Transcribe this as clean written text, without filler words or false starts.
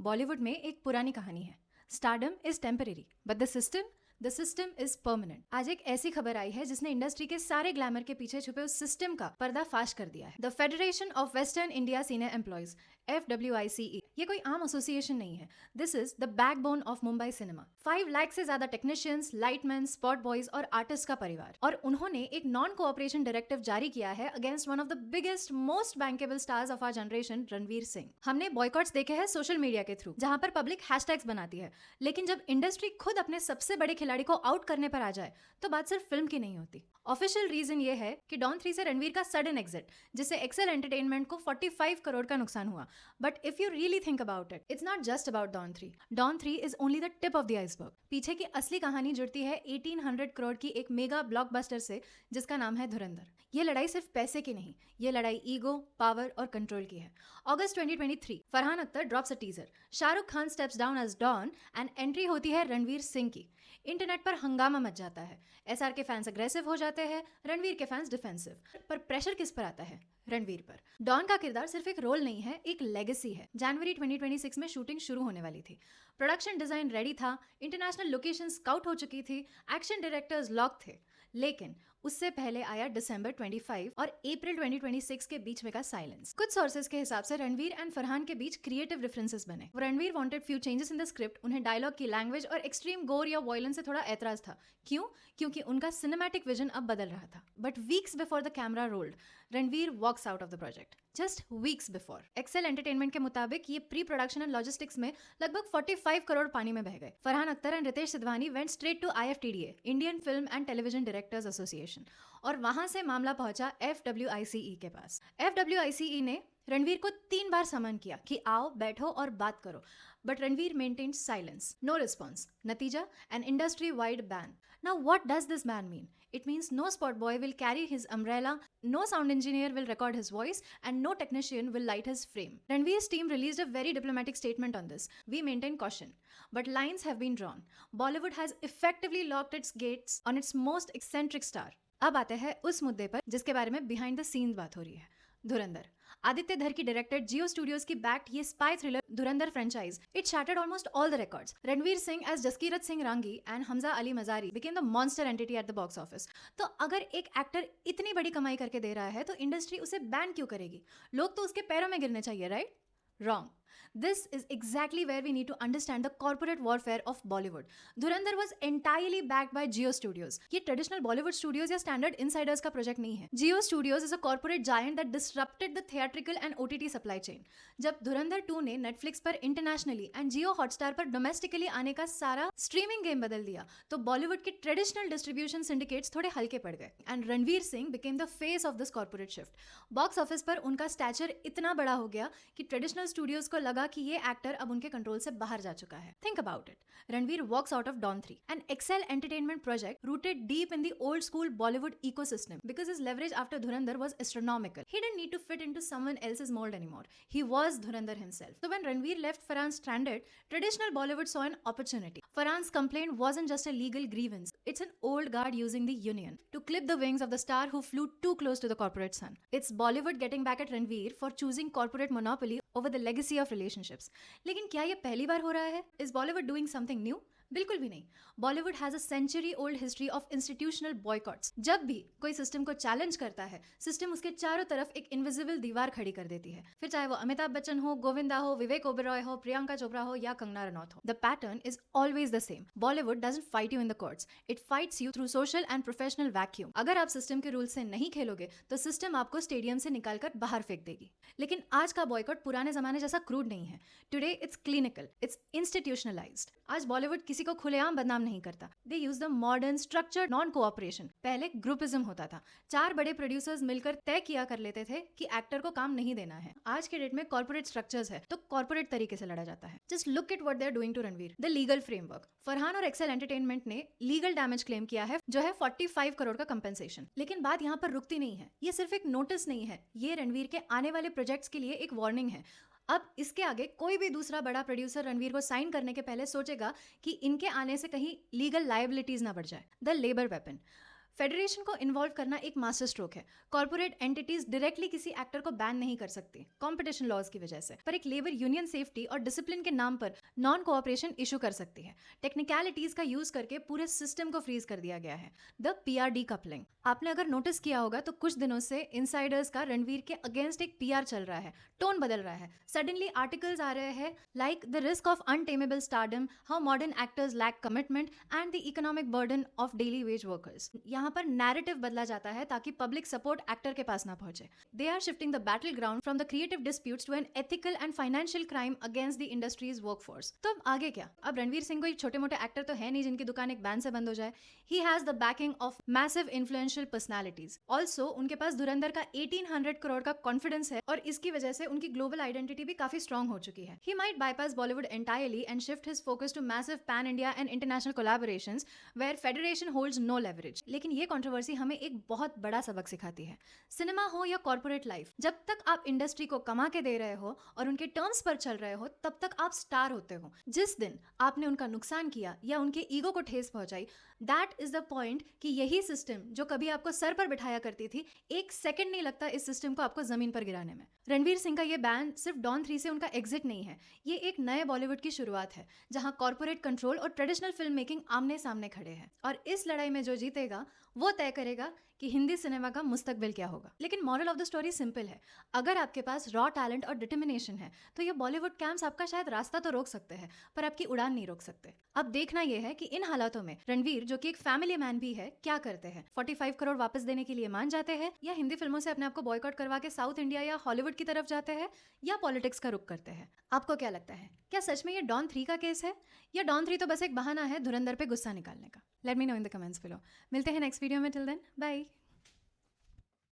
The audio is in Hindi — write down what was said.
बॉलीवुड में एक पुरानी कहानी है, stardom is temporary but the system is permanent. आज एक ऐसी खबर आई है जिसने इंडस्ट्री के सारे ग्लैमर के पीछे छुपे उस सिस्टम का पर्दाफाश कर दिया है। The federation of western India senior employees, FWICE, ये कोई आम एसोसिएशन नहीं है। This is the backbone of Mumbai cinema. 5 lakh से ज्यादा टेक्नीशियंस, लाइटमैन, स्पॉट बॉयज और आर्टिस्ट का परिवार, और उन्होंने एक नॉन कोऑपरेशन डायरेक्टिव जारी किया है against one of the biggest most bankable stars of our generation, Ranveer Singh. हमने बॉयकॉट्स देखे हैं सोशल मीडिया के थ्रू, जहां पर पब्लिक हैशटैग्स बनाती है, लेकिन जब इंडस्ट्री खुद अपने सबसे बड़े खिलाड़ी को आउट करने पर आ जाए तो बात सिर्फ फिल्म की नहीं होती। ऑफिशियल रीजन ये है कि डॉन 3 से रणवीर का सडन एग्जिट, जिससे एक्सेल एंटरटेनमेंट को 45 करोड़ का नुकसान हुआ। But if you really think about it, it's not just about Don 3। Don 3 is only the tip of the iceberg. पीछे की असली कहानी जुड़ती है 1800 करोड़ की एक मेगा ब्लॉकबस्टर से, जिसका नाम है धुरंधर। ये लड़ाई सिर्फ पैसे की नहीं, ये लड़ाई ईगो, पावर और कंट्रोल की है। August 2023, Farhan Akhtar drops a teaser, Shahrukh Khan steps down as Don and entry होती है रणवीर सिंह की। इंटरनेट पर हंगामा मच जाता है। SR के फैंस अग्रेसिव हो जाते हैं, रणवीर के फैंस डिफेंसिव। पर प्रेशर किस पर आता है? रणवीर पर। डॉन का किरदार सिर्फ एक रोल नहीं है, एक लेगेसी है। जनवरी 2026 में शूटिंग शुरू होने वाली थी। प्रोडक्शन डिजाइन रेडी था, इंटरनेशनल लोकेशन स्काउट हो चुकी थी, एक्शन डायरेक्टर्स लॉक थे। लेकिन उससे पहले आया दिसंबर 25 और अप्रैल 2026 के बीच में का साइलेंस। कुछ सोर्सेज के हिसाब से रणवीर एंड फरहान के बीच क्रिएटिव डिफरेंसेस बने। Ranveer wanted few changes in the script. उन्हें डायलॉग की लैंग्वेज और एक्सट्रीम गोर या वायलेंस से थोड़ा एतराज था। क्यों? क्योंकि उनका सिनेमैटिक विजन अब बदल रहा था। But weeks before the camera rolled, Ranveer walks out of the project. Just weeks before. Excel Entertainment के मुताबिक ये प्री प्रोडक्शन एंड लॉजिस्टिक्स में लगभग 45 करोड़ पानी में बह गए। Farhan Akhtar and Ritesh Sidhwani went straight to IFTDA, Indian film and television directors association, और वहां से मामला पहुंचा FWICE के पास। FWICE ने रणवीर को 3 बार समन किया कि आओ, बैठो और बात करो, but Ranveer maintained silence, no response. नतीजा, an industry wide ban. Now what does this ban mean? It means no spot boy will carry his umbrella, no sound engineer will record his voice, and no technician will light his frame. Ranveer's team released a very diplomatic statement on this. We maintain caution, but lines have been drawn. Bollywood has effectively locked its gates on its most eccentric star. अब आते हैं उस मुद्दे पर जिसके बारे में बिहाइंड द सीन्स बात हो रही है, धुरंधर। आदित्य धर की डायरेक्टेड जियो स्टूडियोज की बैक्ड ये spy thriller Dhurandhar franchise, it shattered almost all the records. Ranveer Singh as Jaskirat Singh Rangi and Hamza Ali Mazari became the monster entity at the box office. तो अगर एक एक्टर इतनी बड़ी कमाई करके दे रहा है तो इंडस्ट्री उसे बैन क्यों करेगी? लोग तो उसके पैरों में गिरने चाहिए, right? Wrong. This is exactly where we need to understand the corporate warfare of Bollywood. Dhurandhar was entirely backed by Jio Studios. ये traditional Bollywood studios या standard insiders का project नहीं है। Jio Studios is a corporate giant that disrupted the theatrical and OTT supply chain. जब धुरंधर 2 ने Netflix पर internationally and Jio Hotstar पर domestically आने का सारा streaming game बदल दिया, तो Bollywood के traditional distribution syndicates थोड़े हल्के पड़ गए, and Ranveer Singh became the face of this corporate shift. Box office पर उनका stature इतना बड़ा हो गया कि traditional स्टूडियोज को लगा कि ये एक्टर अब उनके कंट्रोल से बाहर जा चुका है। Think about it. Ranveer walks out of Don 3, an Excel Entertainment project rooted deep in the old school Bollywood ecosystem, because his leverage after Dhurandhar was astronomical. He didn't need to fit into someone else's mold anymore. He was Dhurandhar himself. So when Ranveer left Farhan stranded, traditional Bollywood saw an opportunity. Farhan's complaint wasn't just a legal grievance. It's an old guard using the union to clip the wings of the star who flew too close to the corporate sun. It's Bollywood getting back at Ranveer for choosing corporate monopoly over the legacy of relationships. लेकिन क्या ये पहली बार हो रहा है? Is Bollywood doing something new? बिल्कुल भी नहीं। Bollywood has a century old history of institutional boycotts. जब भी कोई सिस्टम को चैलेंज करता है, सिस्टम उसके चारों तरफ एक इनविजिबल दीवार खड़ी कर देती है, फिर चाहे वो अमिताभ बच्चन हो, गोविंदा हो, विवेक ओबेरॉय हो, प्रियंका चोपड़ा हो या कंगना रनौत हो। The pattern is always the same. Bollywood doesn't fight you in the courts, it fights you through social and professional vacuum. अगर आप सिस्टम के रूल से नहीं खेलोगे तो सिस्टम आपको स्टेडियम से निकालकर बाहर फेंक देगी। लेकिन आज का बॉयकॉट पुराने जमाने जैसा क्रूड नहीं है। Today it's clinical, it's institutionalised. आज बॉलीवुड किसी को खुलेआम बदनाम नहीं करता। They use the modern structured non cooperation. पहले ग्रुपिज्म होता था, 4 बड़े प्रोड्यूसर्स मिलकर तय किया कर लेते थे कि एक्टर को काम नहीं देना है। आज के डेट में कॉर्पोरेट स्ट्रक्चर्स है तो कॉर्पोरेट तरीके से लड़ा जाता है। Just look at what they are doing to Ranveer. The legal framework. Farhan और एक्सेल एंटरटेनमेंट ने लीगल डैमेज क्लेम किया है, जो है 45 करोड़ का कंपेंसेशन। लेकिन बात यहाँ पर रुकती नहीं है। ये सिर्फ एक नोटिस नहीं है, ये रणवीर के आने वाले प्रोजेक्ट्स के लिए एक वार्निंग है। अब इसके आगे कोई भी दूसरा बड़ा प्रोड्यूसर रणवीर को साइन करने के पहले सोचेगा कि इनके आने से कहीं लीगल लायबिलिटीज ना बढ़ जाए। The labour weapon. फेडरेशन को इन्वॉल्व करना एक मास्टर स्ट्रोक है। कॉर्पोरेट एंटिटीज डायरेक्टली किसी एक्टर को बैन नहीं कर सकती कंपटीशन लॉज की वजह से, पर एक लेबर यूनियन सेफ्टी और डिसिप्लिन के नाम पर नॉन कोऑपरेशन इशू कर सकती है। टेक्निकलिटीज का यूज करके पूरे सिस्टम को फ्रीज कर दिया गया है। The PR decoupling. आपने अगर नोटिस किया होगा तो कुछ दिनों से इनसाइडर्स का रणवीर के अगेंस्ट एक पीआर चल रहा है, टोन बदल रहा है। सडनली आर्टिकल्स आ रहे हैं like the risk of untameable stardom, how modern actors lack commitment and the economic burden of daily wage workers. यहाँ पर नैरेटिव बदला जाता है ताकि पब्लिक सपोर्ट एक्टर के पास ना पहुंचे। They are shifting the battle ground from the creative disputes to an ethical and financial crime against the industries workforce. तो अब आगे क्या? अब रणवीर सिंह कोई छोटे मोटे एक्टर तो है नहीं जिनकी दुकान एक बैन से बंद हो जाए। He has the banking of massive influential personalities. Also उनके पास धुरंधर का 1800 करोड़ का कॉन्फिडेंस है और इसकी वजह से उनकी ग्लोबल आइडेंटिटी भी काफी स्ट्रॉन्ग हो चुकी है। He might bypass Bollywood entirely and shift his focus to massive pan India and international collaborations where federation holds no leverage. लेकिन ये कंट्रोवर्सी हमें एक बहुत बड़ा सबक सिखाती है। सिनेमा हो या कॉर्पोरेट लाइफ, जब तक आप इंडस्ट्री को कमा के दे रहे हो और उनके टर्म्स पर चल रहे हो तब तक आप स्टार होते हो। जिस दिन आपने उनका नुकसान किया या उनके ईगो को ठेस पहुंचाई, दैट इज द पॉइंट कि यही सिस्टम जो कभी आपको सर पर बिठाया करती थी, एक सेकंड नहीं लगता इस सिस्टम को आपको जमीन पर गिराने में। रणवीर सिंह का ये बैन सिर्फ डॉन 3 से उनका एग्जिट नहीं है, ये एक नए बॉलीवुड की शुरुआत है जहां कॉर्पोरेट कंट्रोल और ट्रेडिशनल फिल्म मेकिंग आमने सामने खड़े हैं। और इस लड़ाई में जो जीतेगा वो तय करेगा कि हिंदी सिनेमा का मुस्तकबिल क्या होगा। लेकिन moral of the story simple है, अगर आपके पास रॉ टैलेंट और डिटर्मिनेशन है तो ये बॉलीवुड कैंप्स आपका शायद रास्ता तो रोक सकते हैं पर आपकी उड़ान नहीं रोक सकते। अब देखना यह है कि इन हालातों में रणवीर, जो कि एक फैमिली मैन भी है, क्या करते हैं। 45 करोड़ वापस देने के लिए मान जाते हैं या हिंदी फिल्मों से अपने आप को बॉयकॉट करवा के साउथ इंडिया या हॉलीवुड की तरफ जाते हैं या पॉलिटिक्स का रुख करते हैं। आपको क्या लगता है, क्या सच में ये डॉन 3 का केस है या डॉन 3 तो बस एक बहाना है धुरंधर पे गुस्सा निकालने का? Let me know in the comments below. मिलते हैं नेक्स्ट वीडियो में। Till then bye.